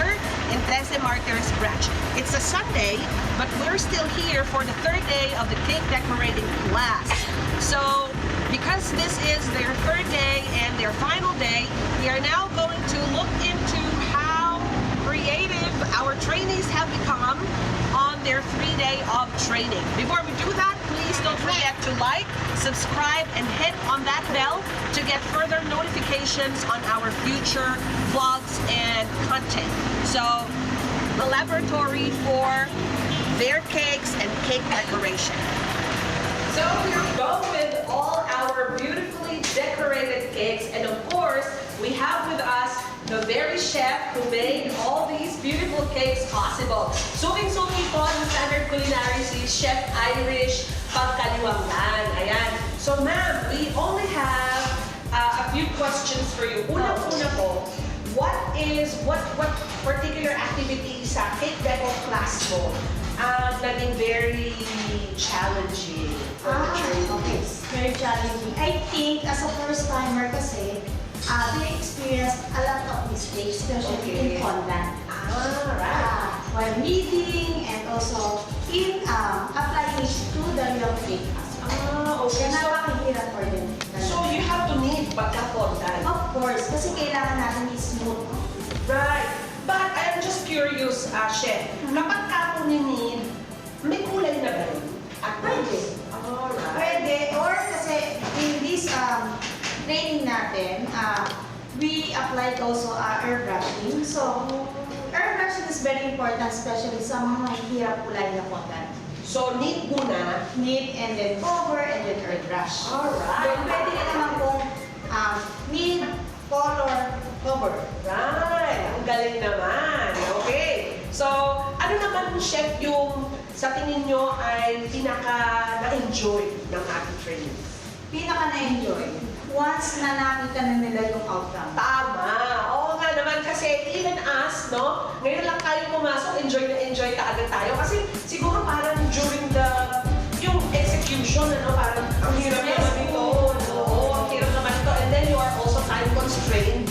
Center in 13 Martyrs branch. It's a Sunday, but we're still here for the third day of the cake decorating class. So, because this is their third day and their final day, we are now going to look into how creative our trainees have become on their 3-day of training. Before we do that, please don't forget to like, subscribe, and hit on that bell to get further notifications on our future vlogs and content. So, the laboratory for their cakes and cake decoration. So here we go with all our beautifully decorated cakes, and of course, we have with us the very chef who made all these beautiful cakes possible. Suking-suki po ng Standard Culinary si Chef Irish Pagcaliwangan. Ayan. So ma'am, we only have a few questions for you. Unang-una po, what particular activity sa cake deco class mo naging very challenging for the trainees? Very challenging. I think as a first timer kasi, they experienced a lot of mistakes, especially in fondant. Right. While kneading and also in applying to the real cake as well. Okay. Kaya napakahirap for them. So you have to knead pagka-fondant? Of course, kasi kailangan natin i-smooth. Right. But I'm just curious, Chef, kapag ka po ni-knead, may kulay na ba rin? Pwede. Alright. Pwede. Or kasi in this training natin, we applied also airbrushing. So, airbrushing is very important, especially sa mga hirap kulay na fondant. So, knead muna. Knead and then cover and then airbrush. Alright. Then pwede ka naman kung knead, color, cover. Right. Ang galing naman. Okay. So, ano naman, Chef, yung sa tingin nyo ay pinaka-na-enjoy ng ating training? Pinaka na-enjoy. Once na nakita na nila yung outcome. Tama. Oo nga naman kasi even us, no? Ngayon lang tayo pumasok, enjoy na enjoy kaagad tayo. Kasi siguro parang during yung execution, ano, parang ang hirap naman ito. Oo, ang hirap naman ito. And then you are also time constrained.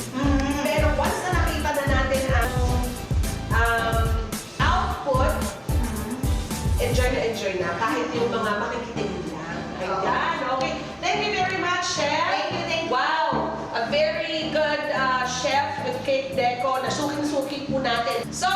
Pero once na nakita na natin ang output, enjoy na kahit yung mga makikitingin lang. Ayan, okay. Thank you very much, Chef. Thank you. Wow, a very good chef with cake deco na suking-suki po natin. So,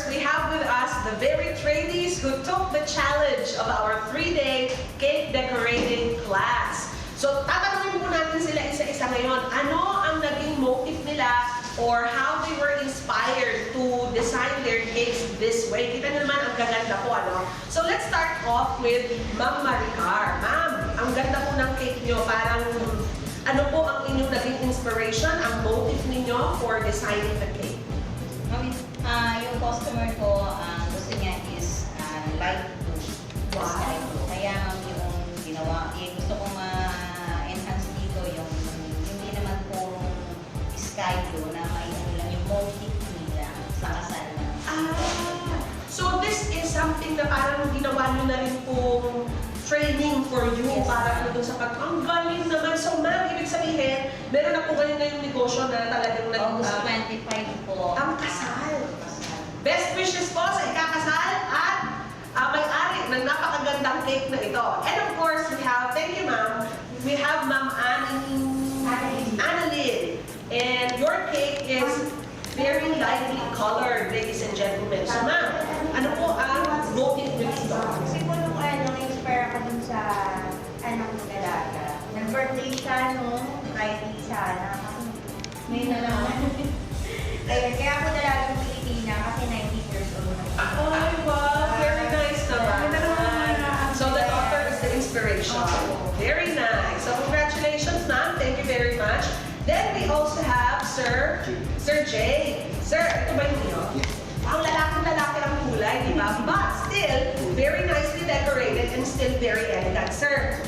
we have with us the very trainees who took the challenge of our 3-day cake decorating class. So, tatanungin po natin sila isa-isa ngayon. Ano ang naging motive nila or how they were inspired to design their cakes this way? Kita nyo naman, ang gaganda po, ano? So, let's start off with Ma'am Maricar. Ma'am, ang ganda po ng cake nyo. Parang, ano po ang inyong naging inspiration, ang motive ninyo for designing the cake? Yung customer ko, gusto niya is light blue. Wow. Sky blue. Kaya yung ginawa, gusto kong ma-enhance dito yung sky blue na may ano lang yung motif nila sa kasal na. So this is something na parang ginawa nyo na rin pong training for you para ano dun sa ang galing naman. So ma'am, ibig sabihin, meron na po kayo na yung negosyo na talagang August 25 po. ang kasal. Best wishes po sa ikakasal at may-ari ng napakagandang cake na ito. And of course, we have, thank you ma'am, we have Ma'am Annalyn. And your cake is very lightly colored, ladies and gentlemen. So ma'am, ano po ang motive nito? Siguro ko na-inspire ako dun sa anak ng dalaga. Nag-birthday siya nung Friday sana. Ngayon na naman. Kaya ako dalagang Pilipina kasi 19 years old. Ay, wow! Very nice naman. So the daughter is the inspiration. Very nice. So congratulations ma'am. Thank you very much. Then we also have Sir Jay. Sir, ito ba yung iyo? Ang lalaki ang kulay, di ba? But still, very nicely decorated and still very elegant. Sir,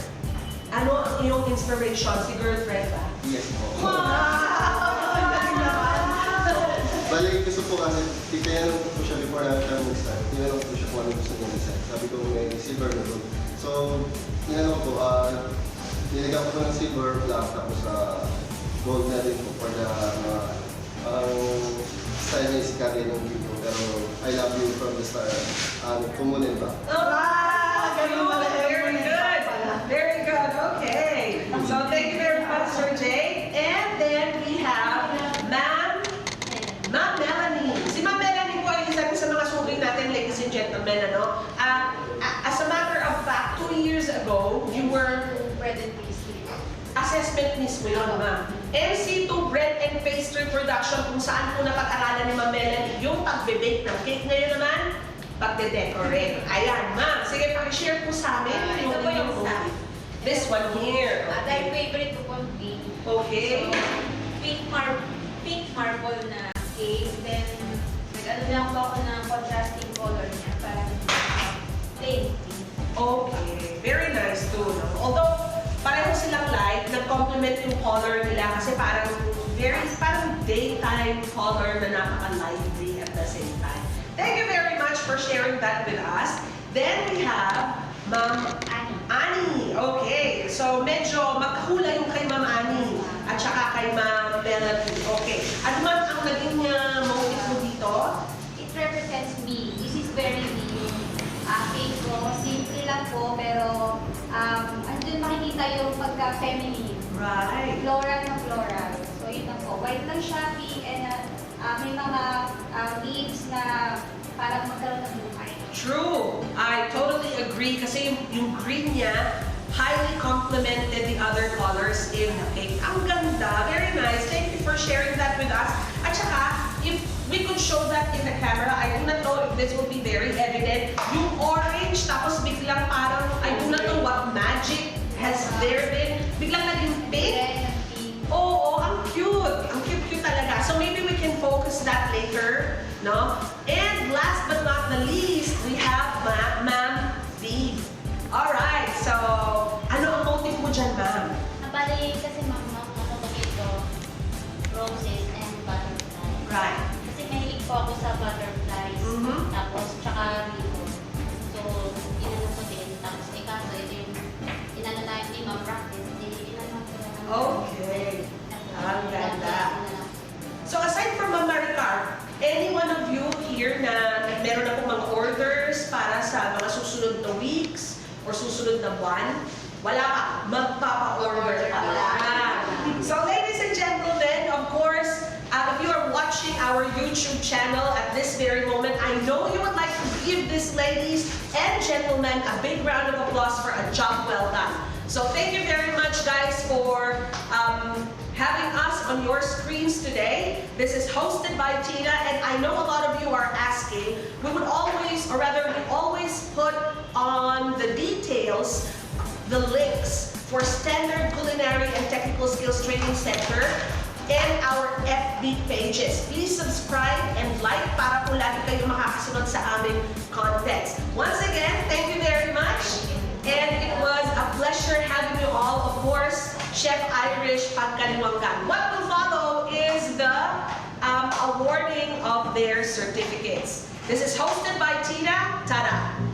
ano ang iyong inspiration? Si girlfriend ba? Yes po. Wow! Bali, gusto po kasi, tinanong ko po siya before natin mag-start. Tinanong ko siya kung ano gusto niya design. Sabi ko may silver na doon. So, tinanong ko po, nilagyan ko po ng silver black tapos gold na din po for the style niya is kagay ng video. Pero I love you from the start. Kumunin ba? Wow! Very good! Very good. Okay. So thank you very much, Sir Jay. And then we have Ma'am Melanie. Si Ma'am Melanie po ay isa sa mga suri natin, ladies and gentlemen. Ano? As a matter of fact, 2 years ago, you were Bread and pastry. assessment mismo yun, ma'am. MC2 Bread and Pastry Production kung saan po napag-aralan ni Ma'am Melanie yung pagbe-bake ng cake. Ngayon naman, pagde-decorate. Ayan, ma'am. Sige, pakishare po sa amin Ito po yung motive. sa- This one here. Dahil favorite ko po ang pink. Okay. So, pink marble na cake. Then, nag-ano lang po ako ng contrasting color niya. Parang plain pink. Okay. Very nice too. No? Although, pareho silang light, nag-complement yung color nila kasi parang daytime color na napaka-lively at the same time. Thank you very much for sharing that with us. Then we have Ma'am Annie. Okay. So, medyo magkahula yung kay Ma'am Annie at saka kay Ma'am Melanie. Okay. Ano man ang naging motive mo dito? It represents me. This is very me. Cake ko, simple lang po, pero andun makikita yung pagka-feminine. Right. Floral na floral. So, yun lang po. White lang siya, and may mga leaves na parang magkaroon ng buhay. True. I totally agree kasi yung green niya highly complemented the other colors in the cake. Ang ganda. Very nice. Thank you for sharing that with us. At saka, if we could show that in the camera, I do not know if this will be very evident. Yung orange, tapos biglang parang, I do not know what magic has there been. Biglang naging pink. Red and pink. Oo, ang cute. Ang cute talaga. So maybe we can focus that later, no? And last but not the least, we have Ma'am V. Alright, so ano ang motive mo dyan, ma'am? Bali kasi ako dito, roses and butterflies. Right. Kasi mahilig po ako sa butterflies, Mhm. tapos tsaka ribbon. So, inano ko din. Tapos kaso ito yung inano na yung Ma'am practice, inano ko na. Okay. Ang ganda. So aside from Ma'am Maricar, any one of you here na meron na po mga orders para sa mga susunod na weeks or susunod na buwan? Wala pa. Magpapa-order pa lang. So ladies and gentlemen, of course, if you are watching our YouTube channel at this very moment, I know you would like to give these ladies and gentlemen a big round of applause for a job well done. So thank you very much, guys, for having us on your screens today. This is hosted by Tina, and I know a lot of you are asking, we always put on the details, the links for Standard Culinary and Technical Skills Training Center and our FB pages. Please subscribe and like para po lagi kayo makakasunod sa aming contents. Once again, thank you very much. And it was a pleasure having you all. Of course, Chef Irish Pagcaliwangan. What will follow is the awarding of their certificates. This is hosted by Tina Tada.